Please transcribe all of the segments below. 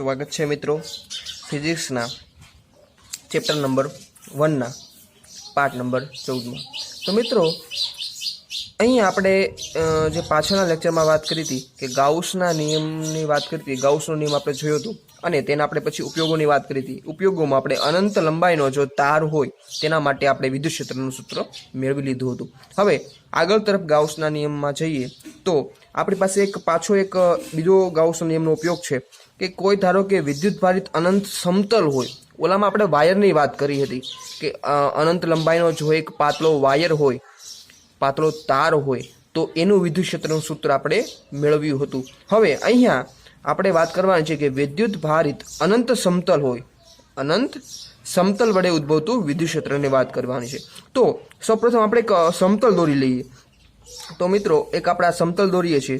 स्वागत है मित्रों physics chapter number 1 part number 14 में। तो मित्रों अहीं आपणे जे पाछळना लेक्चरमां वात करी हती के गाउसना नियमनी वात करी हती। गाउसनो नियम आपणे जोयो हतो अने तेना आपणे पछी उपयोगोनी वात करी हती। उपयोगोमां आपणे अनंत लंबाईनो जो तार होय तेना माटे आपणे विद्युत क्षेत्रनुं सूत्र मेळवी लीधुं हतुं। हवे आगळ तरफ गाउसना नियममां जईए तो आपणी पासे एक पाछो एक बीजो गाउसना नियमनो उपयोग छे कि कोई धारो कि विद्युत भारित अनंत समतल होय। ओलामां आपणे वायरनी वात करी हती कि अनंत लंबाईनो जो एक पातळो वायर होय, पातळो तार होय तो एनुं विद्युत क्षेत्रनुं सूत्र आपणे मेळव्युं हतुं। हवे अहींया आपणे वात करवानी छे कि विद्युत भारित अनंत समतल होय, अनंत समतल वडे उद्भवतुं विद्युत क्षेत्रनी वात करवानी छे। तो सौप्रथम आपणे एक समतल दोरी लईए। तो मित्रों एक आपणे समतल दोरीए छीए।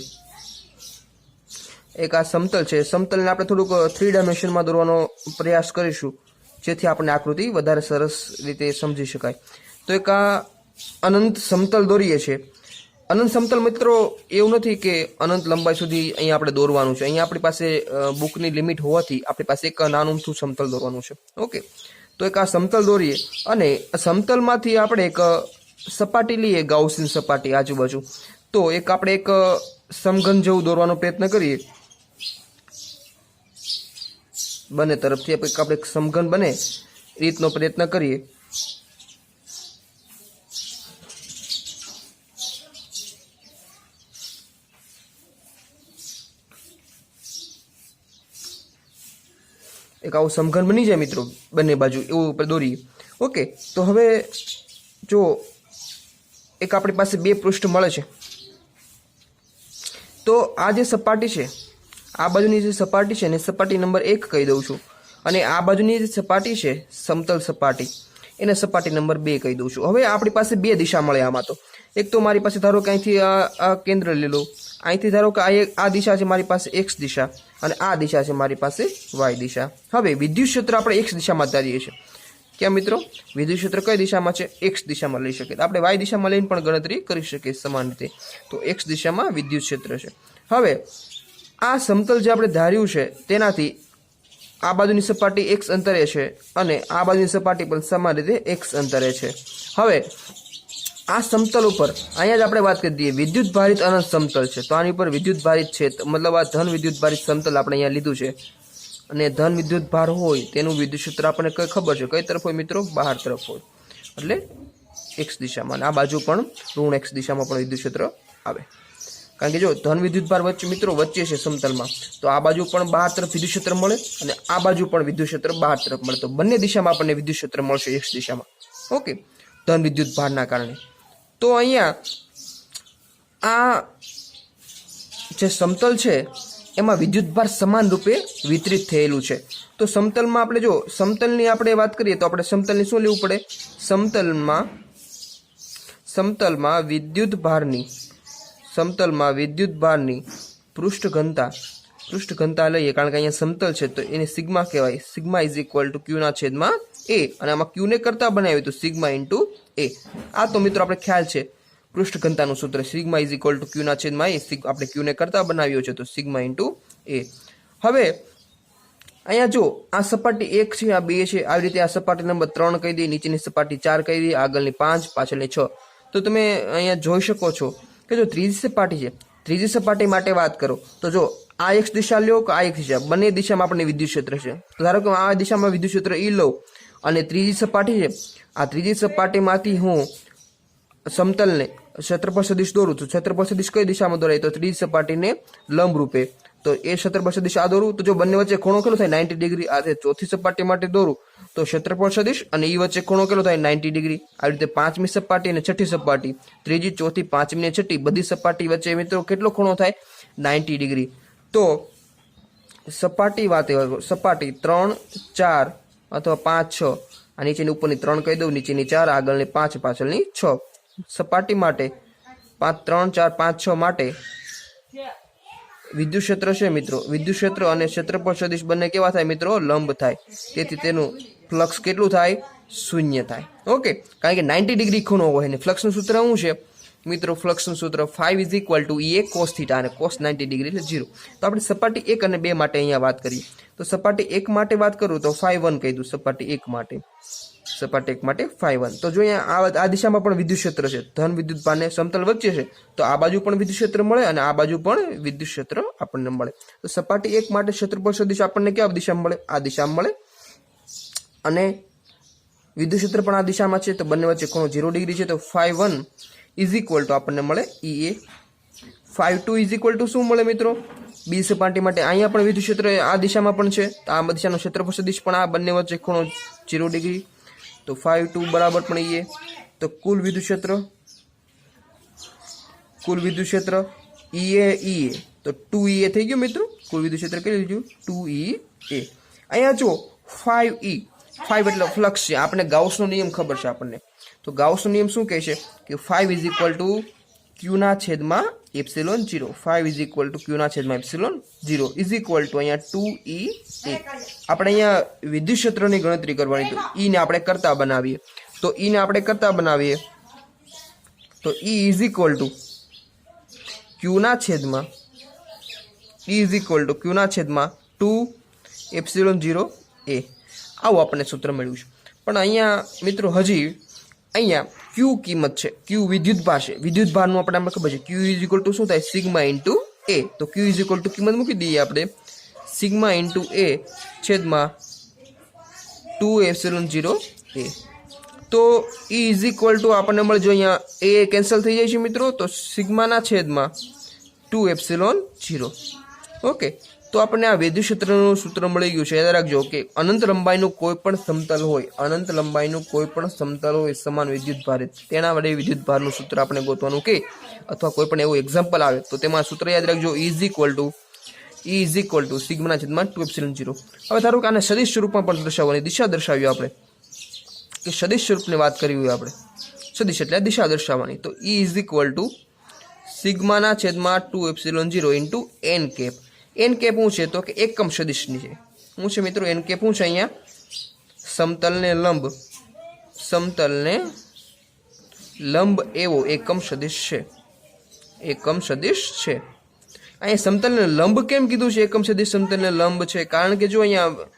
एक आ समतल छे, समतलने आपणे थोडुंक 3 डायमेंशनमां दોરવાનો प्रयास करीशुं जेथी आपणे आकृति वधारे सरस रीते समजी शकाय। तो एक आ अनंत समतल दोरीए छे। अनंत समतल मित्रों एवुं नथी के अनंत लंबाई सुधी अहीं आपणे दોરवानुं छे। अहीं आपणी पासे बुकनी लिमिट होवाथी आपणी पासे एक नानुं अमथुं समतल दોરवानुं छे। ओके, तो एक आ समतल दोरीए अने समतलमांथी आपणे एक सपाटी लईए, गाउसियन सपाटी आजुबाजु। तो एक आपणे एक समघन जेवुं दોરવાનો प्रयत्न करीए। बने तरफथी आपणे एक समघन बने ए रीतनो प्रयत्न करीए। एक आवुं समघन बनी जाय मित्रों बने बाजू एवुं दोरीए। ओके, तो हवे जो एक आपणी पासे बे पृष्ठ मळे छे तो आ जे सपाटी छे आ बाजुनी जे सपाटी छे ने सपाटी नंबर 1 कही दઉં છું અને આ બાજુની જે સપાટી છે સમતલ સપાટી એને સપાટી નંબર 2 કહી દઉં છું। હવે આપણી પાસે બે દિશા મળે આમાં। તો એક તો મારી પાસે ધારો કે અહીંથી આ કેન્દ્ર લઈ લો, અહીંથી ધારો કે આ દિશા છે મારી પાસે x દિશા અને આ દિશા છે મારી પાસે y દિશા। હવે વિદ્યુત ક્ષેત્ર આપણે x દિશામાં ધારીએ છીએ। क्या मित्रों विद्युत क्षेत्र कई दिशा में है? एक्स दिशा में लई शकीए। आपणे वाय दिशा में लईने पण गणतरी करी शकीए समान रीते। तो एक्स दिशा में विद्युत क्षेत्र है। हवे आ समतल जे आपणे धार्युं छे तेनाथी आ बाजुनी सपाटी एक्स अंतरे छे अने आ बाजुनी सपाटी पण समान रीते एक्स अंतरे छे। हवे आ समतल उपर अहींया ज आपणे वात करी दीए विद्युत भारित अनंत समतल छे। तो आनी उपर विद्युत भारित छे मतलब आ धन विद्युत भारित समतल आपणे अहींया लीधुं छे અને ધન વિદ્યુત ભાર હોય તેનું વિદ્યુત ક્ષેત્ર આપણને કઈ ખબર છે કઈ તરફ હોય મિત્રો? બહાર તરફ હોય, એટલે x દિશામાં। અને આ બાજુ પણ ઋણ x દિશામાં પણ વિદ્યુત ક્ષેત્ર આવે। કારણ કે જો ધન વિદ્યુત ભાર વચ્ચે મિત્રો વચ્ચે છે સમતલમાં, તો આ બાજુ પણ બહાર તરફ વિદ્યુત ક્ષેત્ર મળે અને આ બાજુ પણ વિદ્યુત ક્ષેત્ર બહાર તરફ મળે। તો બંને દિશામાં આપણને વિદ્યુત ક્ષેત્ર મળશે x દિશામાં। ઓકે, ધન વિદ્યુત ભારના કારણે। તો અહીંયા આ જે સમતલ છે एमां विद्युत भार समान रूपे वितरित थयेलुं छे। तो समतलमां आपणे जो समतलनी आपणे वात करीए तो आपणे समतलनी शुं लेवुं पड़े? समतलमां विद्युत भारनी पृष्ठ घनता लईए। कारण के अहींया समतल छे तो एने सिग्मा कहेवाय। Sigma is equal to q ना छेदमां ए अने आमां क्यू ने करता बनाव्युं तो सिग्मा इंटू ए। आ तो मित्रों आपणे ख्याल छे पृष्ठ घनतानुं सूत्र sigma is equal to q ना छेदमां ए। आपणे क्यू ने करता बनाव्यो छे तो सिग्मा इंटू ए। हवे अहींया जो आ सपाटी 1 छे, आ 2 छे, आ रीते आ सपाटी नंबर 3 कही दઈએ, નીચેની સપાટી 4 कही दઈએ, આગળની 5, પાછળની 6। तो તમે अहींया જોઈ શકો છો કે જો ત્રીજી સપાટી છે, ત્રીજી સપાટી માટે વાત કરો તો જો આ x દિશા લ્યો કે આ x દિશા, બંને દિશામાં આપણને વિદ્યુત ક્ષેત્ર છે। તો ધારો કે આ દિશામાં વિદ્યુત ક્ષેત્ર E લઉં અને ત્રીજી સપાટી છે, આ ત્રીજી સપાટીમાંથી હું समतल ने क्षेत्रफल सदिश दौरू तो क्षेत्रफल सदिश कई दिशा में दौराय? तो त्रीजी सपाटी ने लंब रूपे। तो ए क्षेत्रफल सदिश आ दौरू तो जो बंने वच्चे खूणो केटलो थाय? 90 डिग्री। आ चौथी सपाटी माटे दौरू तो क्षेत्रफल सदिश अने ई वच्चे खूणो केटलो थाय? 90 डिग्री। आ रीते पांचमी सपाटी अने छठी सपाटी, त्रीजी, चौथी, पांचमी ने छठी बधी सपाटी वच्चे मित्रों केटलो खूणो थाय? 90 डिग्री। तो सपाटी वाते सपाटी 3, 4 अथवा 5, 6 आ नीचेनी उपरनी 3 कही दઉં, નીચેની 4, આગળની 5, પાછળની 6। सपाटी माटे 5, 3, 4, 5, 6 माटे विद्युत क्षेत्र छे मित्रों। विद्युत क्षेत्र अने क्षेत्रफल सदिश बने केवा थाय मित्रों? लंब थाय। तेथी तेनुं फ्लक्स केटलुं थाय? शून्य थाय। ओके, कारण के 90 डिग्री खूणो होय ने फ्लक्सनुं सूत्र शुं छे? મિત્રો ફ્લક્સનું સૂત્ર 5 = EA cos θ અને cos 90 ડિગ્રી એટલે 0. તો આપણે સપાટી 1 અને 2 માટે અહીંયા વાત કરીએ. તો સપાટી 1 માટે વાત કરું તો φ1 કહી દઉં સપાટી 1 માટે. સપાટી 1 માટે φ1. તો જો અહીંયા આ દિશામાં પણ વિદ્યુત ક્ષેત્ર છે, ધન વિદ્યુત ભારને સમતલ વચ્ચે છે, તો આ બાજુ પણ વિદ્યુત ક્ષેત્ર મળે અને આ બાજુ પણ વિદ્યુત ક્ષેત્ર આપણને મળે. તો સપાટી 1 માટે ક્ષેત્રફળ સદિશ આપણને કયા દિશામાં મળે? આ દિશામાં મળે. અને વિદ્યુત ક્ષેત્ર પણ આ દિશામાં છે, તો બંને વચ્ચે ખૂણો 0 ડિગ્રી છે. તો φ1 = આપણને મળે EA. φ2 શું મળે મિત્રો? બી સપાટી માટે અહીંયા પણ વિદ્યુત ક્ષેત્ર આ દિશામાં પણ છે, તો આ દિશાનો ક્ષેત્રફળ સદિશ પણ આ બંને વચ્ચે ખૂણો 0 ડિગ્રી. તો φ2 બરાબર પણ EA. તો કુલ વિદ્યુત ક્ષેત્ર EA તો 2EA થઈ ગયું મિત્રો. કુલ વિદ્યુત ક્ષેત્ર કેટલું લીધું? 2EA. અહીંયા જો 5E, 5 એટલે ફ્લક્સ છે. આપણે ગાઉસનો નિયમ ખબર છે આપણને. તો ગાઉસનો નિયમ શું કહે છે કે 5 = Q/ε0. 5 = Q/ε0 અહીંયા 2EA. આપણે અહીંયા વિદ્યુત ક્ષેત્રની ગણતરી કરવાની. તો E ને આપણે કરતા બનાવીએ. તો E ને આપણે કરતા બનાવીએ તો E = Q/2 2ε0A. આવું આપણને સૂત્ર મળ્યું છે. પણ અહીંયા મિત્રો હજી અહીંયા Q કિંમત છે, Q વિદ્યુત ભાર છે. વિદ્યુત ભારનું આપણે ખબર છે Q = શું થાય? Sigma × A. તો Q = કિંમત મૂકી દઈએ આપણે સિગ્મા × A / 2ε0A. તો E = આપણને મળે, જો અહીંયા A કેન્સલ થઈ જાય છે મિત્રો, તો સિગ્માના છેદમાં 2ε0. ઓકે, તો આપણને આ વિદ્યુત ક્ષેત્રનું સૂત્ર મળી ગયું છે. યાદ રાખજો કે અનંત લંબાઈનું કોઈ પણ સમતલ હોય, સમાન વિદ્યુત ભાર, તેના વડે વિદ્યુત ભારનું સૂત્ર આપણે ગોતવાનું કે અથવા કોઈ પણ એવું એક્ઝામ્પલ આવે તો તેમાં સૂત્ર યાદ રાખજો E = સિગ્માના છેદમાં 2ε0. હવે ધારો કે આને સદિશ સ્વરૂપમાં પણ દર્શાવવાની દિશા દર્શાવી આપણે કે સદિશ સ્વરૂપની વાત કરી હોય આપણે, સદિશ એટલે દિશા દર્શાવવાની. તો E = સિગ્માના છેદમાં 2ε0 × n કેપ. n કેપ શું છે? તો કે એકમ સદિશની છે. શું છે મિત્રો? n કેપ શું છે? અહીંયા સમતલને લંબ એવો એકમ સદિશ છે. અહીંયા સમતલને લંબ કેમ કીધું છે? એકમ સદિશ સમતલને લંબ છે કારણ કે જો અહીંયા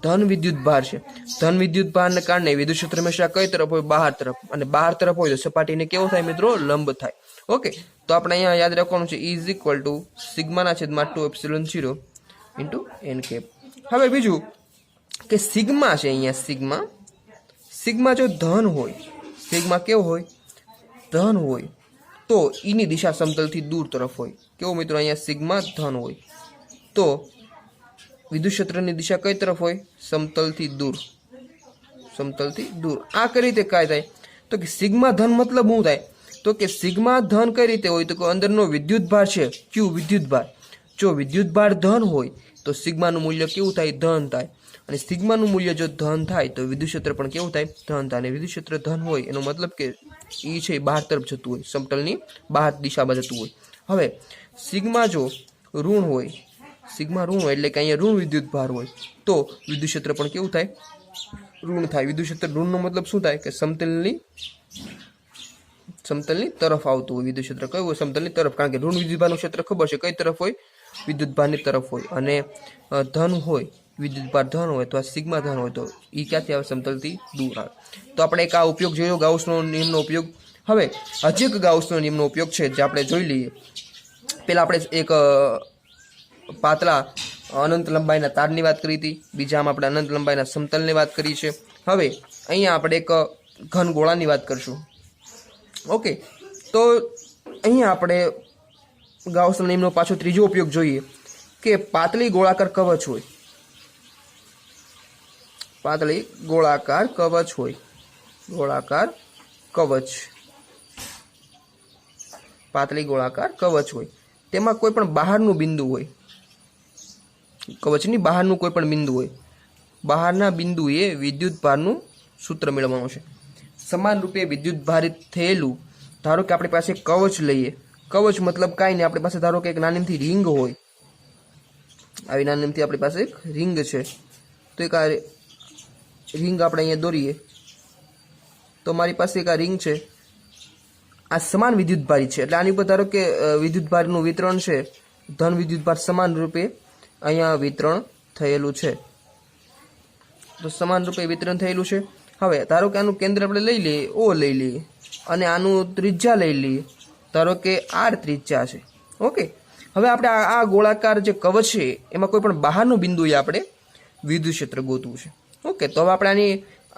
ધન વિદ્યુત ભાર છે. ધન વિદ્યુત ભારને કારણે વિદ્યુત ક્ષેત્ર હંમેશા કઈ તરફ હોય? બહાર તરફ. અને બહાર તરફ હોય તો સપાટીને કેવો થાય મિત્રો? લંબ થાય. ઓકે, તો આપણે અહીંયા યાદ રાખવાનું છે E = સિગ્માના છેદમાં 2ε0 × n કેપ. હવે બીજું કે સિગ્મા છે. અહીંયા સિગ્મા જો ધન હોય, સિગ્મા કેવો હોય? ધન હોય તો E ની દિશા સમતલથી દૂર તરફ હોય. કેવું મિત્રો? અહીંયા સિગ્મા ધન હોય તો વિદ્યુત ક્ષેત્રની દિશા કઈ તરફ હોય? સમતલથી દૂર. આ કઈ રીતે કાંઈ થાય? તો કે સિગ્મા ધન મતલબ શું થાય? તો કે સિગ્મા ધન કઈ રીતે હોય? તો કે અંદરનો વિદ્યુત ભાર છે Q વિદ્યુત ભાર. જો વિદ્યુત ભાર ધન હોય તો સિગ્માનું મૂલ્ય કેવું થાય? ધન થાય. અને સિગ્માનું મૂલ્ય જો ધન થાય તો વિદ્યુત ક્ષેત્ર પણ કેવું થાય? ધન થાય. અને વિદ્યુત ક્ષેત્ર ધન હોય એનો મતલબ કે E છે બહાર તરફ જતું હોય, સમતલની બહાર દિશામાં જતું હોય. હવે સિગ્મા જો ઋણ હોય, એટલે કે અહીંયા ઋણ વિદ્યુત ભાર હોય તો વિદ્યુત ક્ષેત્ર પણ કેવું થાય? ઋણ થાય. વિદ્યુત ક્ષેત્ર ઋણનો મતલબ શું થાય? કે સમતલની તરફ આવતું હોય. વિદ્યુત ક્ષેત્ર કયું હોય? સમતલની તરફ. કારણ કે ઋણ વિદ્યુત ભારનું ક્ષેત્ર ખબર છે કઈ તરફ હોય? વિદ્યુત ભારની તરફ હોય. અને ધન હોય, વિદ્યુત ભાર ધન હોય તો આ સિગ્મા ધન હોય તો E ક્યાંથી આવે? સમતલથી દૂર આવે. તો આપણે એક આ ઉપયોગ જોયો ગાઉસનો નિયમનો ઉપયોગ. હવે હજી એક ગાઉસનો નિયમનો ઉપયોગ છે જે આપણે જોઈ લઈએ. પહેલા આપણે એક પાતળા અનંત લંબાઈના તારની વાત કરી હતી, બીજામાં આપણે અનંત લંબાઈના સમતલની વાત કરી છે. હવે અહીંયા આપણે એક ઘન ગોળાની વાત કરશું. ઓકે, તો અહીંયા આપણે ગાઉસના નિયમનો પાછો ત્રીજો ઉપયોગ જોઈએ કે પાતળી ગોળાકાર કવચ હોય. પાતળી ગોળાકાર કવચ હોય તેમાં કોઈ પણ બહારનું બિંદુ હોય, કવચની બહારનું કોઈ પણ બિંદુ હોય. બહારના બિંદુએ વિદ્યુત ભારનું સૂત્ર મેળવવાનું છે. સમાન રૂપે વિદ્યુત ભારિત થયેલું, ધારો કે આપણી પાસે કવચ લઈએ. કવચ મતલબ કાંઈ નહીં, આપણી પાસે ધારો કે એક નાનીમથી રિંગ હોય. આવી નાનીમથી આપણી પાસે એક રિંગ છે. તો એક આ રિંગ આપણે અહીંયા દોરીએ તો મારી પાસે એક આ રિંગ છે. આ સમાન વિદ્યુતભારી છે એટલે આની ઉપર ધારો કે વિદ્યુતભારનું વિતરણ છે, ધન વિદ્યુતભાર સમાન રૂપે અહીંયા વિતરણ થયેલું છે, તો સમાન રૂપે વિતરણ થયેલું છે। હવે ધારો કે આનું કેન્દ્ર આપણે લઈ લઈએ, ઓ લઈ લઈએ, અને આનું ત્રિજ્યા લઈ લઈએ, ધારો કે આર ત્રિજ્યા છે। ઓકે, હવે આપણે આ ગોળાકાર જે કવચ છે એમાં કોઈ પણ બહારનું બિંદુએ આપણે વિદ્યુત ક્ષેત્ર ગોતવું છે। ઓકે, તો હવે આપણે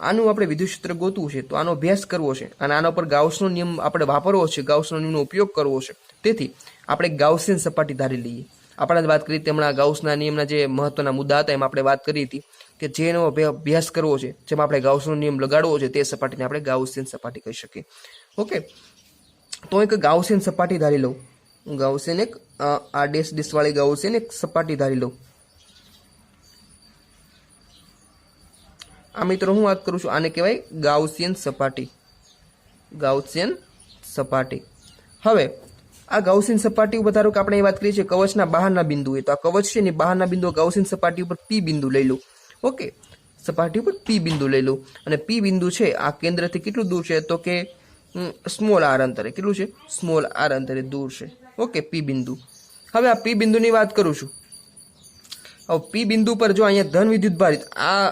આનું આપણે વિદ્યુત ક્ષેત્ર ગોતવું છે તો આનો અભ્યાસ કરવો છે અને આના પર ગાઉસનો નિયમ આપણે વાપરવો છે, ગાઉસનો નિયમનો ઉપયોગ કરવો છે। તેથી આપણે ગાઉસિયન સપાટી ધારી લઈએ। આપણે વાત કરી હમણાં ગાઉસના નિયમના જે મહત્વના મુદ્દા હતા એમાં આપણે વાત કરી હતી કે જેનો અભ્યાસ કરવો છે, જેમાં આપણે ગાઉસનો નિયમ લગાડવો છે, તે સપાટીને આપણે ગાઉસિયન સપાટી કહી શકીએ। ઓકે, તો એક ગાઉસિયન સપાટી ધારી લઉં, ગાઉસિયન એક આ ડેશ વાળી ગાઉસિયન એક સપાટી ધારી લઉં। આ મિત્રો હું વાત કરું છું, આને કહેવાય ગાઉસિયન સપાટી, ગાઉસિયન સપાટી। હવે આ ગાઉસિયન સપાટી ઉપર ધારો કે આપણે એ વાત કરીએ છીએ કવચના બહારના બિંદુએ, તો આ કવચ છે ને બહારના બિંદુ ગાઉસિયન સપાટી ઉપર પી બિંદુ લઈ લો। ઓકે, સપાટી ઉપર પી બિંદુ લઈ લો અને પી બિંદુ છે આ કેન્દ્રથી કેટલું દૂર છે તો કે સ્મોલ આર અંતરે, કેટલું છે સ્મોલ આર અંતરે દૂર છે। ઓકે, પી બિંદુ। હવે આ પી બિંદુની વાત કરું છું, હવે પી બિંદુ પર જો અહીંયા ધન વિદ્યુત ભારિત આ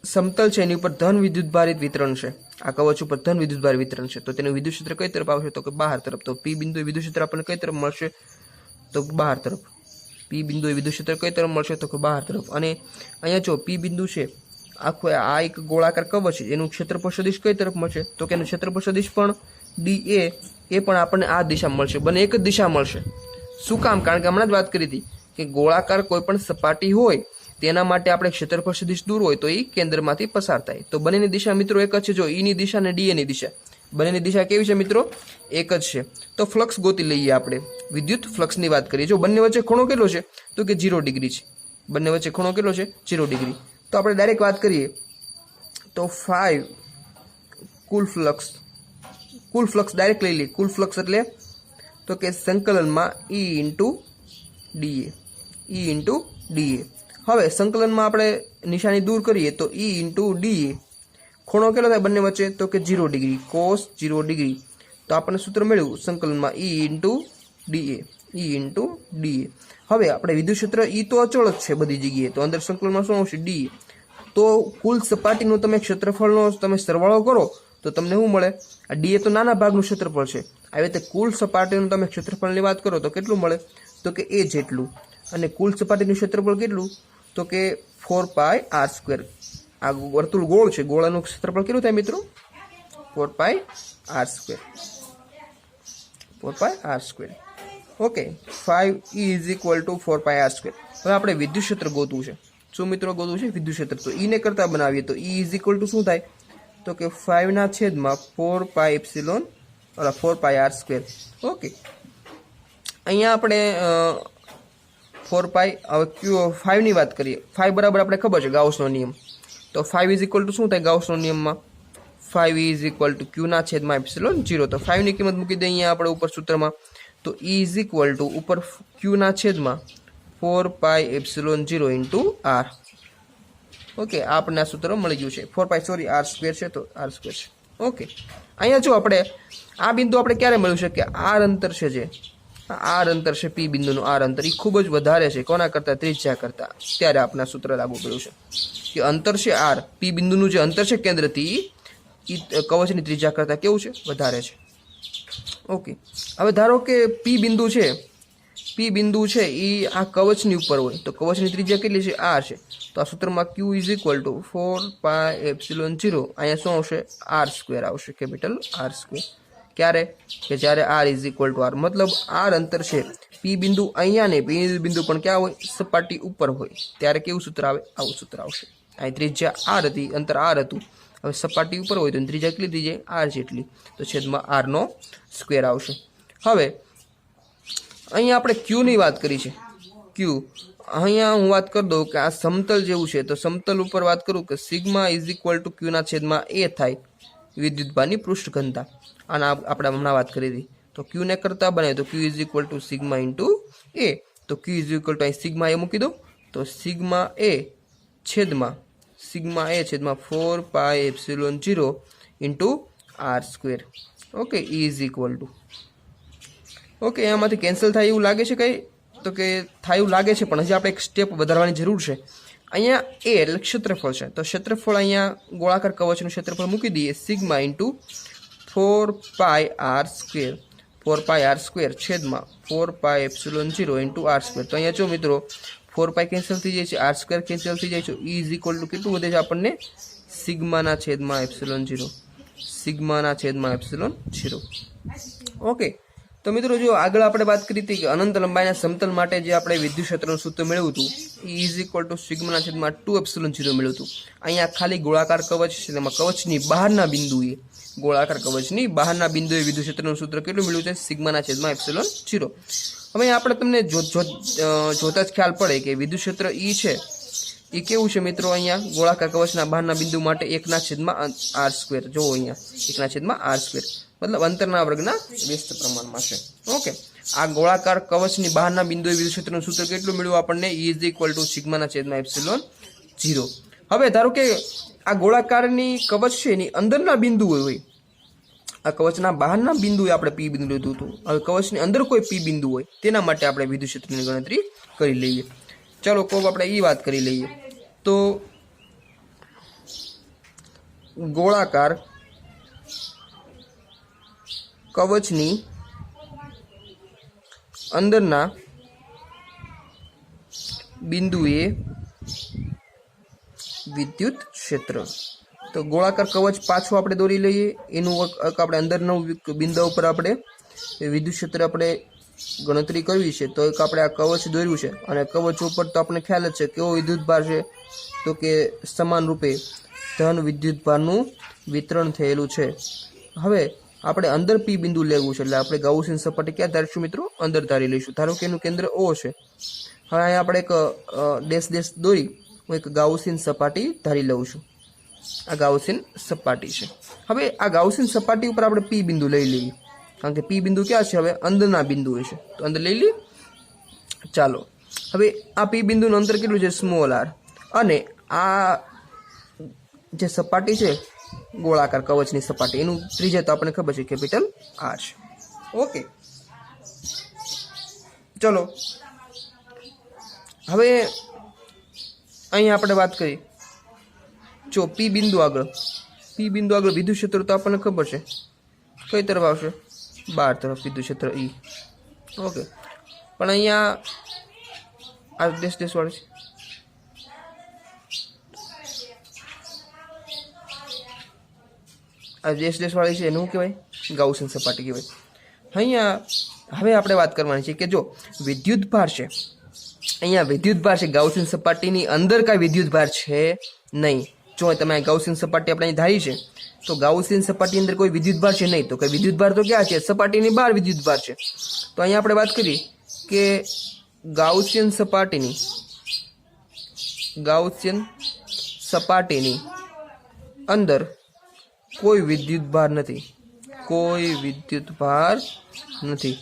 સમતલ છે એની ઉપર ધન વિદ્યુત ભારિત વિતરણ છે, આ કવચ ઉપર ધન વિદ્યુત ભાર વિતરણ છે, તો તેનું વિદ્યુત ક્ષેત્ર કઈ તરફ આવશે તો કે બહાર તરફ। તો પી બિંદુ વિદ્યુત ક્ષેત્ર આપણને કઈ તરફ મળશે તો બહાર તરફ। પી બિંદુ વિદ્યુત ક્ષેત્ર કઈ તરફ મળશે તો કે બહાર તરફ। અને અહીંયા જો પી બિંદુ છે આખું આ એક ગોળાકાર કવચ છે, એનું ક્ષેત્રફળ સદિશ કઈ તરફ મળશે તો કે એનું ક્ષેત્રફળ સદિશ પણ ડી એ પણ આપણને આ દિશા મળશે, બંને એક જ દિશા મળશે। શું કામ? કારણ કે હમણાં જ વાત કરી હતી કે ગોળાકાર કોઈ પણ સપાટી હોય તેના માટે આપણે ક્ષેત્રફળ સદિશ દૂર હોય તો એ કેન્દ્રમાંથી પસાર થાય। તો બંનેની દિશા મિત્રો એક જ છે, જો ઈ ની દિશા અને ડી ની દિશા, બંનેની દિશા કેવી છે મિત્રો? એક જ છે। તો ફ્લક્સ ગોતી લઈએ આપણે, વિદ્યુત ફ્લક્સની વાત કરીએ। જો બંને વચ્ચે ખૂણો કેટલો છે તો કે 0 ડિગ્રી છે, બંને વચ્ચે ખૂણો કેટલો છે 0 ડિગ્રી। તો આપણે ડાયરેક્ટ વાત કરીએ તો 5 કુલ ફ્લક્સ ડાયરેક્ટ લઈ લઈએ। કુલ ફ્લક્સ એટલે તો કે સંકલનમાં ઈ ઇન્ટુ ડીએ। હવે સંકલનમાં આપણે નિશાની દૂર કરીએ તો ઈ ઇન્ટુ ડીએ, ખૂણો કેટલો થાય બંને વચ્ચે તો કે 0 ડિગ્રી, કોસ 0 ડિગ્રી। તો આપણને સૂત્ર મળ્યું સંકલનમાં ઈ ઇન્ટુ ડીએ। હવે આપણે વિદ્યુત ક્ષેત્ર ઈ તો અચળ જ છે બધી જગ્યાએ, તો અંદર સંકલનમાં શું આવશે ડી। તો કુલ સપાટીનું તમે ક્ષેત્રફળનો તમે સરવાળો કરો તો તમને શું મળે? આ ડી એ તો નાના ભાગનું ક્ષેત્રફળ છે, આવી રીતે કુલ સપાટીનું તમે ક્ષેત્રફળની વાત કરો તો કેટલું મળે તો કે એ જેટલું। અને કુલ સપાટીનું ક્ષેત્રફળ કેટલું તો કે 4πr²। આ વર્તુળ ગોળ છે, ગોળાનું ક્ષેત્રફળ કેટલું થાય મિત્રો? 4πr²। Okay, 5 E = 4πr²। હવે આપણે વિદ્યુત ક્ષેત્ર ગોતવું છે। શું મિત્રો ગોતવું છે? વિદ્યુત ક્ષેત્ર। તો ઈ ને કરતા બનાવીએ તો E = શું થાય તો કે 5/4πr²। ઓકે, અહીંયા આપણે 4π, હવે Q5 ની વાત કરીએ, 5 બરાબર આપણે ખબર છે ગાઉસનો નિયમ, તો 5 = શું થાય ગાઉસનો નિયમમાં? 5 = Q/ε0। તો 5 ની કિંમત મૂકી દઈએ અહીંયા આપણે ઉપર સૂત્રમાં, તો E = ઉપર Q/4πε0 × R। ઓકે, આપણને આ સૂત્ર મળી ગયું છે, r² છે તો r² છે। ઓકે, અહીંયા જો આપણે આ બિંદુ આપણે ક્યારે મળ્યું છે કે આર અંતર છે, જે આર અંતર છે પી બિંદુનું આર અંતર એ ખૂબ જ વધારે છે કોના કરતાં? ત્રિજ્યા કરતાં। ત્યારે આપણે આ સૂત્ર લાગુ પડ્યું છે કે અંતર છે આર, પી બિંદુનું જે અંતર છે કેન્દ્રથી એ કવચની ત્રિજ્યા કરતાં કેવું છે? વધારે છે। ઓકે, હવે ધારો કે પી બિંદુ છે એ આ કવચની ઉપર હોય તો કવચની ત્રિજ્યા કેટલી છે? આર છે। તો આ સૂત્રમાં Q = 4πε0, અહીંયા શું આવશે? r² આવશે, કેપિટલ r²। ક્યારે? કે જ્યારે r = r, મતલબ આર અંતર છે પી બિંદુ અહીંયા ને પી બિંદુ પણ ક્યાં હોય? સપાટી ઉપર હોય, ત્યારે કેવું સૂત્ર આવે? આવું સૂત્ર આવશે। અહીં ત્રિજ્યા r હતી, અંતર r હતું, હવે સપાટી ઉપર હોય તો ત્રિજ્યા કેટલી થઈ જાય? r જેટલી, તો છેદમાં r² આવશે। હવે અહીંયા આપણે Q ની વાત કરી છે, Q અહીંયા હું વાત કરી દઉં કે આ સમતલ જેવું છે, તો સમતલ ઉપર વાત કરું કે સિગ્મા = Q/A થાય વિદ્યુતભારની પૃષ્ઠ ઘનતા, આના આપણે હમણાં વાત કરી હતી। તો Q ને કરતા બને તો Q = σ × A, તો Q = અહીં સિગ્મા A મૂકી દો, તો સિગ્મા A છેદમાં 4πε0 × r²। Okay E is equal two okay એમાંથી કેન્સલ થાય એવું લાગે છે કંઈ તો કે થાય એવું લાગે છે પણ હજી આપણે એક સ્ટેપ વધારવાની જરૂર છે અહીંયા એ એટલે ક્ષેત્રફળ છે તો ક્ષેત્રફળ અહીંયા ગોળાકાર કવચનું ક્ષેત્રફળ મૂકી દઈએ સિગ્મા ઇન્ટુ 4πr², 4πr² છેદમાં 4πε0 ઇન્ટુ r². તો અહીંયા જો મિત્રો 4π કેન્સલ થઈ જાય છે, r² કેન્સલ થઈ જાય છે, E ઇઝ ઇક્વલ ટુ કેટલું વધે છે આપણને સિગ્માના છેદમાં ε0, સિગ્માના છેદમાં ε0. ઓકે તો મિત્રો જો આગળ આપણે વાત કરી હતી કે અનંત લંબાઈના સમતલ માટે જે આપણે વિદ્યુત ક્ષેત્રનું સૂત્ર મેળવ્યું હતું E ઇઝ ઇક્વલ ટુ સિગ્માના છેદમાં 2ε0 મેળવ્યું હતું. અહીંયા ખાલી ગોળાકાર કવચ છે તેમાં કવચની બહારના બિંદુએ ગોળાકાર કવચની બહારના બિંદુએ વિદ્યુત ક્ષેત્રનું સૂત્ર કેટલું મળ્યું છે સિગ્માના છેદમાં ε0. હવે આપણે તમને જોતા જ ખ્યાલ પડે કે વિદ્યુત ક્ષેત્ર E છે એ કેવું છે મિત્રો અહીંયા ગોળાકાર કવચના બહારના બિંદુ માટે 1/r². જોવો અહીંયા 1/r², મતલબ અંતરના વર્ગના વ્યસ્ત પ્રમાણમાં છે. ઓકે આ ગોળાકાર કવચની બહારના બિંદુએ વિદ્યુત ક્ષેત્રનું સૂત્ર કેટલું મળ્યું આપણને E ઇઝ ઇક્વલ ટુ સિગ્માના છેદમાં ε0. હવે ધારો કે આ ગોળાકારની કવચ છે એની અંદરના બિંદુ હોય, આ કવચના બહારના બિંદુએ આપણે P બિંદુ લીધું હતું, હવે કવચની અંદર કોઈ P બિંદુ હોય તેના માટે આપણે વિદ્યુત ક્ષેત્રની ગણતરી કરી લઈએ. ચલો કોક આપણે એ વાત કરી લઈએ તો ગોળાકાર કવચની અંદરના બિંદુએ વિદ્યુત ક્ષેત્ર. તો ગોળાકાર કવચ પાછું આપણે દોરી લઈએ, એનું આપણે અંદરનું બિંદુ ઉપર આપણે વિદ્યુત ક્ષેત્ર આપણે ગણતરી કરવી છે. તો એક આપણે આ કવચ દોર્યું છે અને કવચ ઉપર તો આપણે ખ્યાલ જ છે કેવો વિદ્યુત ભાર છે તો કે સમાન રૂપે ધન વિદ્યુત ભારનું વિતરણ થયેલું છે. હવે આપણે અંદર P બિંદુ લેવું છે એટલે આપણે ગાઉસિયન સપાટી ક્યાં ધારીશું મિત્રો અંદર ધારી લઈશું. ધારો કે એનું કેન્દ્ર O છે. હવે અહીંયા આપણે એક ડેશ દોરી હું એક ગાઉસિયન સપાટી ધારી લઉં છું. આ ગાઉસિયન સપાટી છે. હવે આ ગાઉસિયન સપાટી ઉપર આપણે P બિંદુ લઈ લઈએ કારણ કે P બિંદુ ક્યાં છે હવે અંદરના બિંદુ છે તો અંદર લઈ લઈએ. ચાલો હવે આ P બિંદુનું અંતર કેટલું છે સ્મોલ r અને આ જે સપાટી છે ગોળાકાર કવચની સપાટી એનું ત્રિજ્યા તો આપણને ખબર છે કેપિટલ R છે. ઓકે ચલો હવે અહીંયા આપણે વાત કરી જો P બિંદુ આગળ વિદ્યુત ક્ષેત્ર તો આપણને ખબર છે કઈ તરફ આવશે બહાર તરફ વિદ્યુત ક્ષેત્ર E. ઓકે પણ અહીંયા આ ડેશ વાળું છે આ ડેશ વાળી છે એનું શું કહેવાય ગાઉસિયન સપાટી કહેવાય. અહીંયા હવે આપણે વાત કરવાની છે કે જો વિદ્યુત ભાર છે અહીંયા વિદ્યુત ભાર છે ગાઉસિયન સપાટીની અંદર કાંઈ વિદ્યુત ભાર છે નહીં. જો તમે ગાઉસિયન સપાટી આપણે ધારી છે તો ગાઉસિયન સપાટી અંદર કોઈ વિદ્યુત ભાર છે નહીં તો કે વિદ્યુત ભાર તો ક્યાં છે સપાટીની બહાર વિદ્યુત ભાર છે. તો અહીંયા આપણે વાત કરી કે ગાઉસિયન સપાટીની અંદર કોઈ વિદ્યુત ભાર નથી,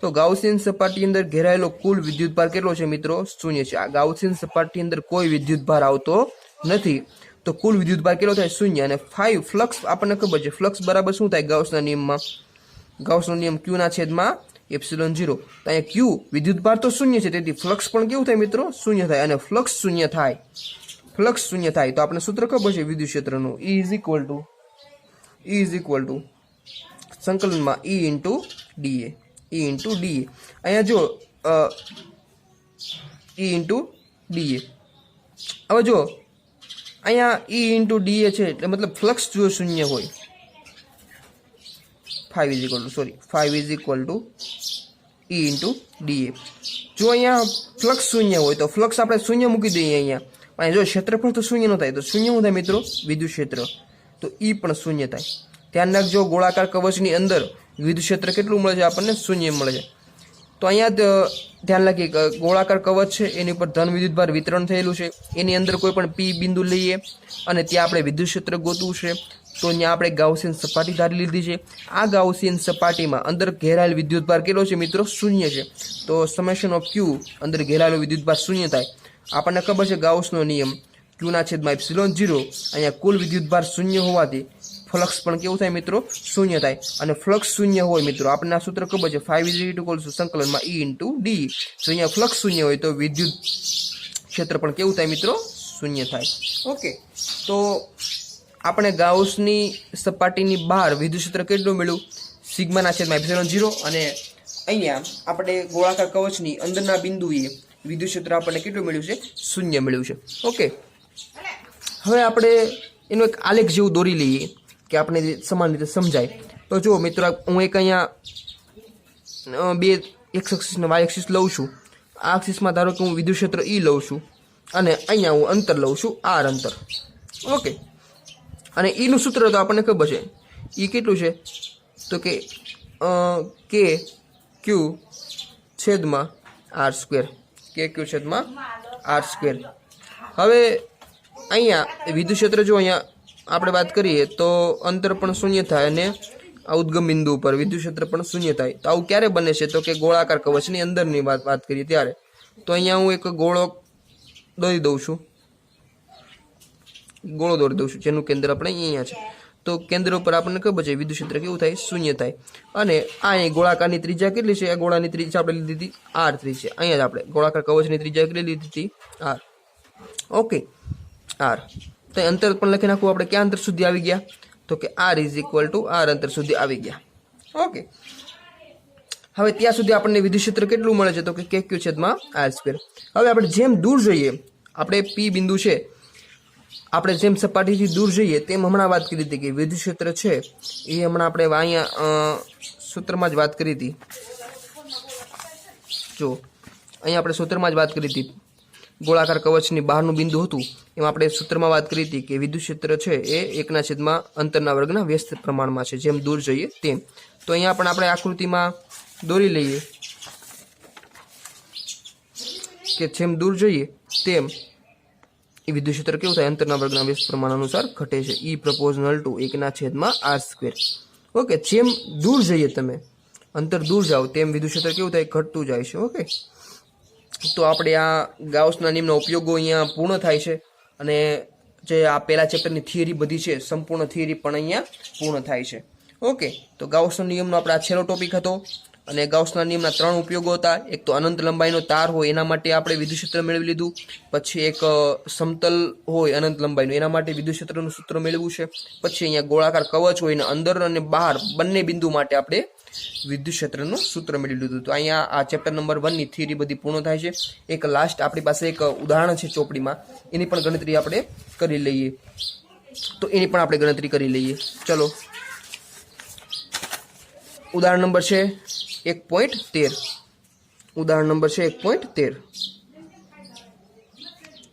તો ગાઉસિયન સપાટી અંદર ઘેરાયેલો કુલ વિદ્યુત ભાર કેટલો છે મિત્રો 0 છે. આ ગાઉસિયન સપાટી અંદર કોઈ વિદ્યુત ભાર આવતો નથી તો કુલ વિદ્યુત ભાર કેટલો થાય 0 અને 5 ફ્લક્સ આપણને ખબર છે ફ્લક્સ બરાબર શું થાય ગાઉસનો નિયમ Q ના છેદમાં ε0. તો અહીંયા Q વિદ્યુત ભાર તો 0 છે તેથી ફ્લક્સ પણ કેવું થાય મિત્રો 0 થાય અને ફ્લક્સ 0 થાય તો આપણે સૂત્ર ખબર છે વિદ્યુત ક્ષેત્રનું E ઇઝ ઇક્વલ ટુ સંકલનમાં E ઇન્ટુ dA. અહીંયા જો E ઇન્ટુ dA. હવે જો અહીંયા E ઇન્ટુ dA છે એટલે મતલબ ફ્લક્સ જો 0 હોય 5 is equal two E into dA. જો અહીંયા ફ્લક્સ 0 હોય તો ફ્લક્સ આપણે 0 મૂકી દઈએ અહીંયા જો ક્ષેત્રફળ તો 0 ન થાય તો 0 શું થાય મિત્રો વિદ્યુત ક્ષેત્ર તો E પણ 0 થાય. ધ્યાન રાખજો ગોળાકાર કવચની અંદર વિદ્યુત ક્ષેત્ર કેટલું મળે છે આપણને 0 મળે છે. તો અહીંયા ધ્યાન રાખીએ કે ગોળાકાર કવચ છે એની ઉપર ધન વિદ્યુત ભાર વિતરણ થયેલું છે એની અંદર કોઈ પણ P બિંદુ લઈએ અને ત્યાં આપણે વિદ્યુત ક્ષેત્ર ગોતવું છે તો ત્યાં આપણે ગાઉસિયન સપાટી ધારી લીધી છે. આ ગાઉસિયન સપાટીમાં અંદર ઘેરાયેલ વિદ્યુત ભાર કેટલો છે મિત્રો 0 છે. તો સમેશન ઓફ Q અંદર ઘેરાયેલો વિદ્યુત ભાર 0 થાય. આપણને ખબર છે ગાઉસનો નિયમ Q ના છેદમાં ε0. અહીંયા કુલ વિદ્યુત ભાર 0 હોવાથી ફ્લક્સ પણ કેવું થાય મિત્રો શૂન્ય થાય અને ફ્લક્સ શૂન્ય હોય મિત્રો આપણને આ સૂત્ર ખબર છે 5 સંકલનમાં E × D તો અહીંયા ફ્લક્સ શૂન્ય હોય તો વિદ્યુત ક્ષેત્ર પણ કેવું થાય મિત્રો શૂન્ય થાય ઓકે તો આપણે ગાઉસની સપાટીની બહાર વિદ્યુત ક્ષેત્ર કેટલું મળ્યું સિગ્માના છેદમાં એપ્સિલોન 0 અને અહીંયા આપણે ગોળાકાર કવચની અંદરના બિંદુએ વિદ્યુત ક્ષેત્ર આપણને કેટલું મળ્યું છે શૂન્ય મળ્યું છે ઓકે હવે આપણે એનો એક આલેખ જેવું દોરી લઈએ કે આપણે સમાન રીતે સમજાય તો જો મિત્રો હું એક અહીંયા બે એક્સ એક્સિસ ને વાય એક્સિસ લઉં છું આ એક્સિસમાં ધારો કે હું વિદ્યુત ક્ષેત્ર E લઉં છું અને અહીંયા હું અંતર લઉં છું R અંતર ઓકે અને E નું સૂત્ર તો આપણને ખબર છે E કેટલું છે તો કે કે ક્યુ છેદમાં R સ્ક્વેર કે ક્યુ છેદમાં R સ્ક્વેર હવે અહીંયા વિદ્યુત ક્ષેત્ર જો અહીંયા આપણે વાત કરીએ તો અંતર પણ શૂન્ય થાય અને આ ઉદ્ગમ બિંદુ ઉપર વિદ્યુત ક્ષેત્ર પણ શૂન્ય થાય તો આવું ક્યારે બને છે તો કે ગોળાકાર કવચની અંદરની વાત કરીએ ત્યારે તો અહીંયા હું એક ગોળો દોરી દઉં છું જેનું કેન્દ્ર આપણે અહીંયા છે તો કેન્દ્ર ઉપર આપણને ખબર છે વિદ્યુત ક્ષેત્ર કેવું થાય શૂન્ય થાય અને આ ગોળાકારની ત્રિજ્યા કેટલી છે આ ગોળાની ત્રિજ્યા આપણે લીધી હતી R3 છે અહીંયા જ આપણે ગોળાકાર કવચની ત્રિજ્યા કેટલી લીધી હતી R ઓકે R તો અંતર પણ લખી નાખવું આપણે ક્યાં અંતર સુધી આવી ગયા તો કે R = R અંતર સુધી આવી ગયા ઓકે હવે ત્યાં સુધી આપણને વિદ્યુત ક્ષેત્ર કેટલું મળે છે તો કે KQ છેદમાં R². હવે આપણે જેમ દૂર જઈએ આપણે P બિંદુ છે આપણે જેમ સપાટીથી દૂર જઈએ તેમ હમણાં વાત કરી હતી કે વિદ્યુત ક્ષેત્ર છે એ હમણાં આપણે અહીંયા સૂત્રમાં જ વાત કરી હતી જો અહીંયા આપણે સૂત્રમાં જ વાત કરી હતી ગોળાકાર કવચની બહારનું બિંદુ હતું એમાં આપણે સૂત્રમાં વાત કરી હતી કે વિદ્યુત ક્ષેત્ર છે એ 1/છેદમાં અંતરના વર્ગના વ્યસ્ત પ્રમાણમાં છે જેમ દૂર જઈએ તેમ તો અહીંયા પણ આપણે આકૃતિમાં દોરી લઈએ કે જેમ દૂર જઈએ તેમ એ વિદ્યુત ક્ષેત્ર કેવું થાય અંતરના વર્ગના વ્યસ્ત પ્રમાણ અનુસાર ઘટે છે E proportional to 1/R². Okay જેમ દૂર જઈએ તમે અંતર દૂર જાઓ તેમ વિદ્યુત ક્ષેત્ર કેવું થાય ઘટતું જાય છે ઓકે તો આપણે આ ગાઉસના નિયમના ઉપયોગો અહીંયા પૂર્ણ થાય છે અને જે આ પહેલા ચેપ્ટરની થિયરી બધી છે સંપૂર્ણ થિયરી પણ અહીંયા પૂર્ણ થાય છે ઓકે તો ગાઉસના નિયમનો આપણે આ છેલ્લો ટોપિક હતો અને ગાઉસના નિયમના 3 ઉપયોગો હતા એક તો અનંત લંબાઈનો તાર હોય એના માટે આપણે વિદ્યુત ક્ષેત્ર મેળવી લીધું પછી એક સમતલ હોય અનંત લંબાઈનું એના માટે વિદ્યુત ક્ષેત્રનું સૂત્ર મેળવ્યું છે પછી અહીંયા ગોળાકાર કવચ હોય ને અંદર અને બહાર બંને બિંદુ માટે આપણે વિદ્યુત ક્ષેત્રનું સૂત્ર મેળવી લીધું તો અહીંયા આ ચેપ્ટર નંબર 1 ની થિયરી બધી પૂર્ણ થાય છે એક લાસ્ટ આપણી પાસે એક ઉદાહરણ છે ચોપડીમાં એની પણ ગણતરી આપણે કરી લઈએ તો એની પણ આપણે ગણતરી કરી લઈએ ચલો ઉદાહરણ નંબર છે 1.13 ઉદાહરણ નંબર છે 1.13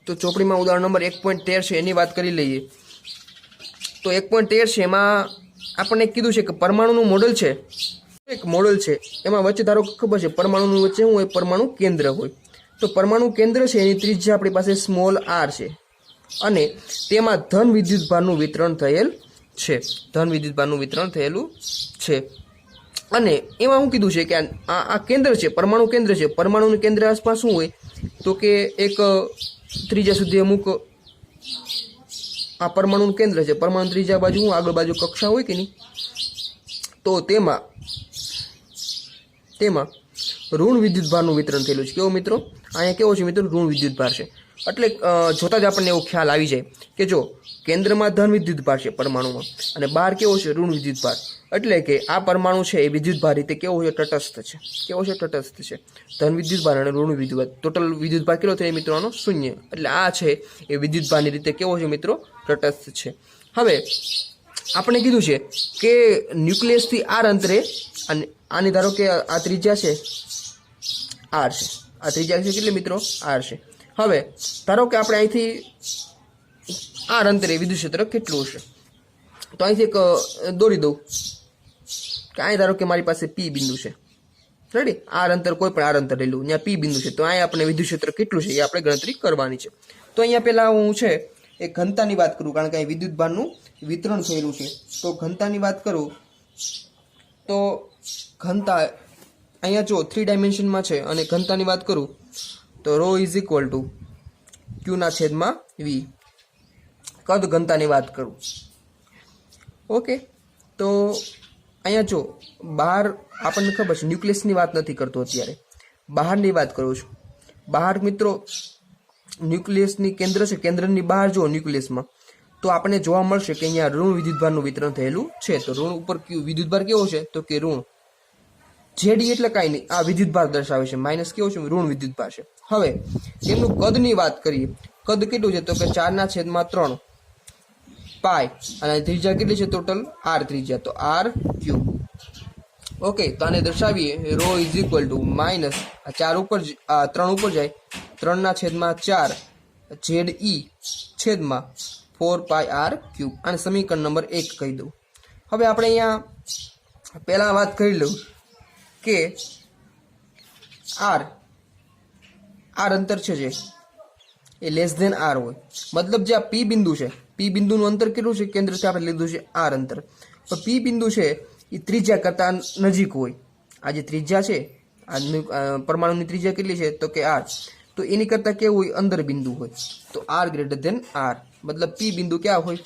તો ચોપડીમાં ઉદાહરણ નંબર 1.13 છે એની વાત કરી લઈએ તો 1.13 છે એમાં આપણને કીધું છે કે પરમાણુનું મોડેલ છે એક મોડેલ છે એમાં વચ્ચે ધારો ખબર છે પરમાણુની વચ્ચે શું હોય પરમાણુ કેન્દ્ર હોય તો પરમાણુ કેન્દ્ર છે એની ત્રિજ્યા આપણી પાસે સ્મોલ r છે અને તેમાં ધન વિદ્યુતભારનું વિતરણ થયેલ છે થયેલું છે અને એમાં શું કીધું છે કે આ કેન્દ્ર છે પરમાણુ કેન્દ્ર છે પરમાણુનું કેન્દ્ર આસપાસ શું હોય તો કે એક ત્રિજ્યા સુધી અમુક આ પરમાણુનું કેન્દ્ર છે પરમાણુ ત્રિજ્યા બાજુ હું આગળ બાજુ કક્ષા હોય કે નહીં તો તેમાં ઋણ વિદ્યુતભારનું વિતરણ થયેલું છે કેવો મિત્રો અહીંયા કેવો છે મિત્રો ઋણ વિદ્યુતભાર છે એટલે જોતા જ આપણને એવો ખ્યાલ આવી જાય કે જો કેન્દ્રમાં ધન વિદ્યુતભાર છે પરમાણુમાં અને બહાર કેવો છે ઋણ વિદ્યુતભાર એટલે કે આ પરમાણુ છે એ વિદ્યુતભાર રીતે કેવો છે તટસ્થ છે ધન વિદ્યુતભાર અને ઋણ વિદ્યુતભાર ટોટલ વિદ્યુતભાર કેટલો થાય મિત્રો આનો 0 એટલે આ છે એ વિદ્યુતભારની રીતે કેવો છે મિત્રો તટસ્થ છે હવે આપણે કીધું છે કે ન્યુક્લિયસથી r અંતરે અને આની ધારો કે આ ત્રિજ્યા છે r છે આ ત્રિજ્યા છે કેટલી મિત્રો r છે હવે ધારો કે આપણે અહીંથી r અંતરે વિદ્યુત ક્ષેત્ર કેટલું હશે તો અહીંથી એક દોરી દઉં કે અહીં ધારો કે મારી પાસે P બિંદુ છે રેડી r અંતર કોઈ પણ r અંતર લઈ લઉં ત્યાં P બિંદુ છે તો અહીં આપણે વિદ્યુત ક્ષેત્ર કેટલું છે એ આપણે ગણતરી કરવાની છે તો અહીંયા પહેલાં હું છે એ ઘનતાની વાત કરું કારણ કે અહીં વિદ્યુતભારનું વિતરણ થયેલું છે તો ઘનતાની વાત કરું તો ઘનતા અહીંયા જો 3 ડાયમેન્શનમાં છે અને ઘનતાની વાત કરું તો ρ = Q/V કદ ઘનતાની વાત કરું ઓકે, તો અહીંયા જો બહાર આપણને ખબર છે ન્યુક્લિયસની વાત નથી કરતો, અત્યારે બહારની વાત કરું છું. બહાર મિત્રો ન્યુક્લિયસની કેન્દ્ર છે, કેન્દ્રની બહાર જો ન્યુક્લિયસમાં તો આપણને જોવા મળશે કે અહીંયા ઋણ વિદ્યુતભારનું વિતરણ થયેલું છે. તો ઋણ ઉપર વિદ્યુતભાર કેવો છે? તો કે ઋણ. જેડી એટલે કાંઈ નહીં, આ વિદ્યુતભાર દર્શાવે છે. માઇનસ કેવો છે? ઋણ વિદ્યુતભાર છે. હવે તેમનું કદની વાત કરીએ. કદ કેટલું છે? તો કે 4/3 પાય, અને ત્રિજ્યા કેટલી છે ટોટલ? r ત્રિજ્યા, તો r3. ઓકે, તો આને દર્શાવીએ ρ ઇઝ ઇક્વલ ટુ માઇનસ 4 ઉપર 3 ઉપર જાય 3/4 ZE છેદમાં 4πr3. આને સમીકરણ નંબર 1 કહી દઉં. હવે આપણે અહીંયા પહેલા વાત કરી લઉં કે r અંતર છે જે એ લેસ ધેન r હોય, મતલબ જે આ P બિંદુ છે, P બિંદુનું અંતર કેટલું છે? કેન્દ્રથી આપણે લીધું છે r અંતર. તો P બિંદુ છે એ ત્રિજ્યા કરતા નજીક હોય. આ જે ત્રિજ્યા છે, આ પરમાણુની ત્રિજ્યા કેટલી છે? તો કે r. તો એની કરતાં કેવું હોય? અંદર બિંદુ હોય. તો r ગ્રેટર ધેન r, મતલબ P બિંદુ ક્યાં હોય?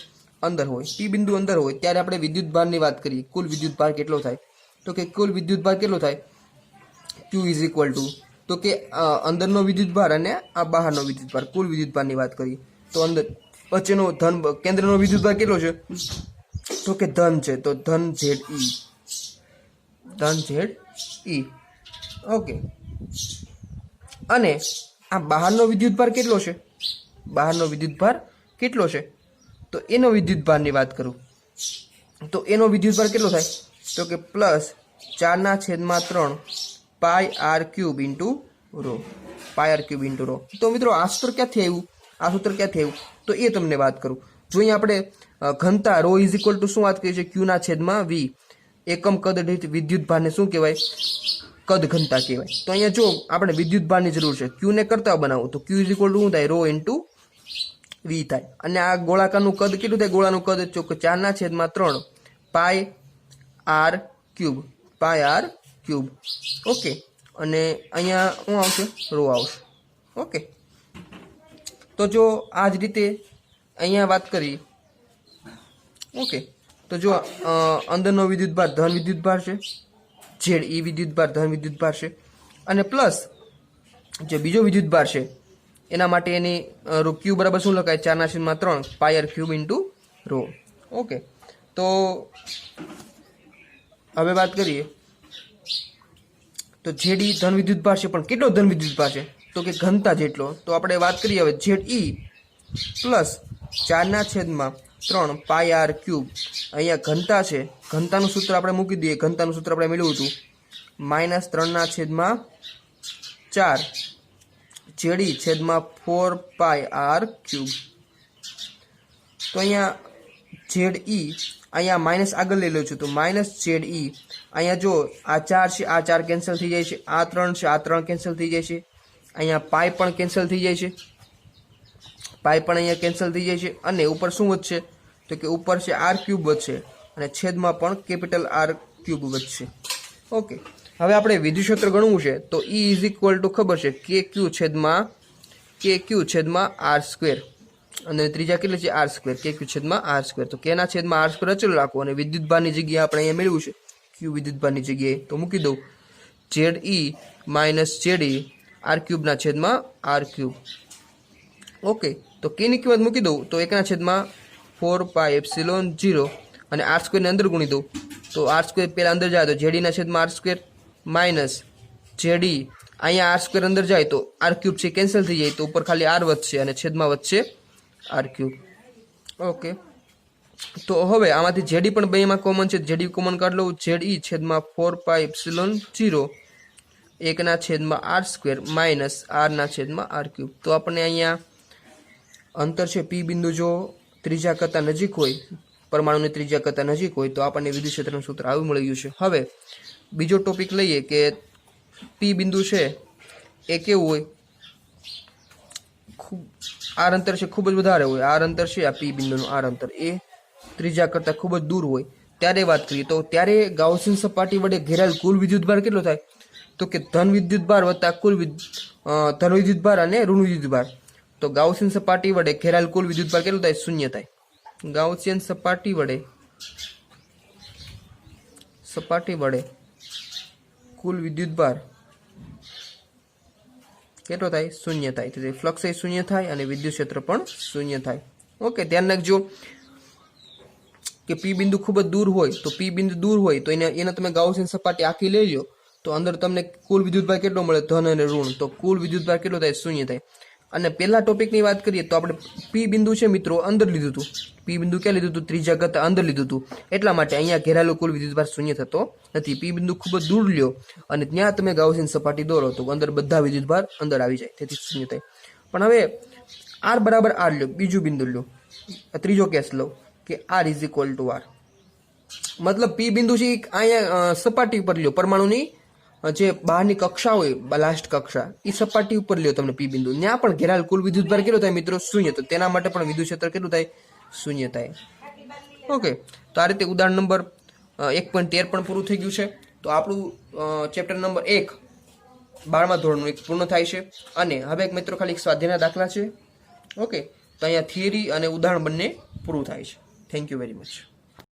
અંદર હોય. P બિંદુ અંદર હોય ત્યારે આપણે વિદ્યુતભારની વાત કરીએ. કુલ વિદ્યુતભાર કેટલો થાય? તો કે કુલ વિદ્યુતભાર કેટલો થાય? Q ઇઝ ઇક્વલ ટુ, તો કે અંદરનો વિદ્યુતભાર અને આ બહારનો વિદ્યુતભાર, કુલ વિદ્યુતભારની વાત કરીએ તો અંદર વચ્ચેનો ધન કેન્દ્રનો વિદ્યુતભાર કેટલો છે? તો કે ધન છે, તો ધન ZE. ઓકે, અને આ બહારનો વિદ્યુતભાર કેટલો છે? બહારનો વિદ્યુતભાર કેટલો છે? તો એનો વિદ્યુતભારની વાત કરું તો એનો વિદ્યુતભાર કેટલો થાય? તો કે +4/3 πr³ ઇન્ટુ ρ. πr³ into ρ. તો મિત્રો આ સૂત્ર ક્યાંથી આવ્યું? આ સૂત્ર ક્યાંથી આવ્યું? તો એ તમને વાત કરું. જો અહીંયા આપણે ઘનતા ρ ઇઝ ઇક્વલ ટુ શું વાત કરીએ છીએ? Q/V. એકમ કદ દીઠ વિદ્યુતભારને શું કહેવાય? કદ ઘનતા કહેવાય. તો અહીંયા જો આપણે વિદ્યુતભારની જરૂર છે, Q ને કરતા બનાવો તો Q ઇઝ ઇક્વલ ટુ શું થાય? ρ ઇન્ટુ V થાય. અને આ ગોળાકારનું કદ કેટલું થાય? ગોળાનું કદ 4/3 πr³. ઓકે, અને અહીંયા શું આવશે? ρ આવશે. ઓકે, તો જો આ જ રીતે અહીંયા વાત કરી. ઓકે, તો જો અંદરનો વિદ્યુતભાર ધન વિદ્યુતભાર છે, ZE વિદ્યુતભાર ધન વિદ્યુતભાર છે, અને પ્લસ જે બીજો વિદ્યુતભાર છે એના માટે એની Q બરાબર શું લખાય? 4/3 πr³ ઇન્ટુ ρ. ઓકે, તો હવે વાત કરીએ તો ZE ધન વિદ્યુતભાર છે, પણ કેટલો ધન વિદ્યુતભાર છે? તો કે ઘનતા જેટલો. તો આપણે વાત કરીએ હવે ZE પ્લસ 4/3 πr³. અહીંયા ઘનતા છે, ઘનતાનું સૂત્ર આપણે મૂકી દઈએ. ઘનતાનું સૂત્ર આપણે મેળવ્યું હતું -3/4 ZE છેદમાં 4πr³. તો અહીંયા ZE અહીંયા માઇનસ આગળ લઈ લઉં છું, તો -ZE. અહીંયા જો આ 4 છે, આ 4 કેન્સલ થઈ જાય છે, આ 3 છે, આ 3 કેન્સલ થઈ જાય છે, અહીંયા પાઈ પણ કેન્સલ થઈ જાય છે, પાઈ પણ અહીંયા કેન્સલ થઈ જાય છે, અને ઉપર શું વધશે? તો કે ઉપર છે r³ વધશે, અને છેદમાં પણ કેપિટલ R³ વધશે. ઓકે, હવે આપણે વિદ્યુત ક્ષેત્ર ગણવું છે તો E ઇઝ ઇક્વલ ટુ ખબર છે KQ છેદમાં r², અને ત્રીજા કેટલી છે? r². KQ છેદમાં r². તો કેના છેદમાં r² અચલ રાખો, અને વિદ્યુતભારની જગ્યાએ આપણે અહીંયા મેળવ્યું છે Q વિદ્યુતભારની જગ્યાએ, તો મૂકી દઉં ZE માઇનસ ZE r³ છેદમાં r³. ઓકે, તો કેની કિંમત મૂકી દઉં તો 1/4πε0, અને r² ને અંદર ગુણી દઉં તો r² પહેલાં અંદર જાય તો ZE છેદમાં r² માઇનસ ZE, અહીંયા r² અંદર જાય તો r³ છે કેન્સલ થઈ જાય, તો ઉપર ખાલી r વધશે અને છેદમાં વધશે r³. ઓકે, તો હવે આમાંથી ZE પણ બેમાં કોમન છે, ZE કોમન કાઢ લઉં. ZE છેદમાં 4πε0 1/r² માઇનસ r/r³. તો આપણને અહીંયા અંતર છે P બિંદુ જો ત્રિજ્યા કરતાં નજીક હોય, પરમાણુની ત્રિજ્યા કરતાં નજીક હોય, તો આપણને વિદ્યુત ક્ષેત્રનું સૂત્ર આવું મળી ગયું છે. હવે બીજો ટોપિક લઈએ કે P બિંદુ છે એ કેવું હોય? આર અંતર છે ખૂબ જ વધારે હોય. આર અંતર છે આ P બિંદુનું આર અંતર એ ત્રિજ્યા કરતાં ખૂબ જ દૂર હોય ત્યારે વાત કરીએ તો ત્યારે ગાઉસિયન સપાટી વડે ઘેરાયેલ કુલ વિદ્યુતભાર કેટલો થાય? તો કે ધન વિદ્યુતભાર વત્તા કુલ ધન વિદ્યુતભાર અને ઋણ વિદ્યુતભાર. તો ગાઉસિયન સપાટી વડે ઘેરાયેલ કુલ વિદ્યુતભાર કેટલો થાય? 0 થાય. ગાઉસિયન સપાટી વડે સપાટી વડે કુલ વિદ્યુતભાર કેટલો થાય? શૂન્ય થાય. તેથી ફ્લક્સ એ શૂન્ય થાય અને વિદ્યુત ક્ષેત્ર પણ શૂન્ય થાય. ઓકે, ધ્યાન રાખજો કે પી બિંદુ ખૂબ જ દૂર હોય તો પી બિંદુ દૂર હોય તો એને તમે ગાઉસિયન સપાટી આખી લઈ લો તો અંદર તમને કુલ વિદ્યુતભાર કેટલો મળે? ધન અને ઋણ. તો કુલ વિદ્યુતભાર કેટલો થાય? શૂન્ય થાય. અને પહેલા ટોપિકની વાત કરીએ તો આપણે પી બિંદુ છે મિત્રો અંદર લીધું હતું. પી બિંદુ ક્યાં લીધું હતું? ત્રીજા કરતા અંદર લીધું હતું. એટલા માટે અહીંયા ઘેરાયેલો કુલ વિદ્યુતભાર શૂન્ય થતો નથી. પી બિંદુ ખૂબ જ દૂર લ્યો અને ત્યાં તમે ગાઉસિયન સપાટી દોરો તો અંદર બધા વિદ્યુતભાર અંદર આવી જાય, તેથી શૂન્ય થાય. પણ હવે આર બરાબર આર લ્યો, બીજું બિંદુ લ્યો, ત્રીજો કેસ લો કે r is equal to r. મતલબ પી બિંદુ છે અહીંયા સપાટી ઉપર લ્યો, પરમાણુની જે બહારની કક્ષા હોય લાસ્ટ કક્ષા એ સપાટી ઉપર લ્યો તમને પી બિંદુ, ત્યાં પણ ઘેરાયેલ કુલ વિદ્યુતભાર કેટલો થાય મિત્રો? શૂન્ય. તો તેના માટે પણ વિદ્યુત ક્ષેત્ર કેટલું થાય? શૂન્ય થાય. ઓકે, તો આ રીતે ઉદાહરણ નંબર 1.13 પણ પૂરું થઈ ગયું છે. તો આપણું ચેપ્ટર નંબર 1 12મા ધોરણનું એક પૂર્ણ થાય છે. અને હવે એક મિત્રો ખાલી એક સ્વાધ્યાયના દાખલા છે. ઓકે, તો અહીંયા થિયરી અને ઉદાહરણ બંને પૂરું થાય છે. Thank you very much.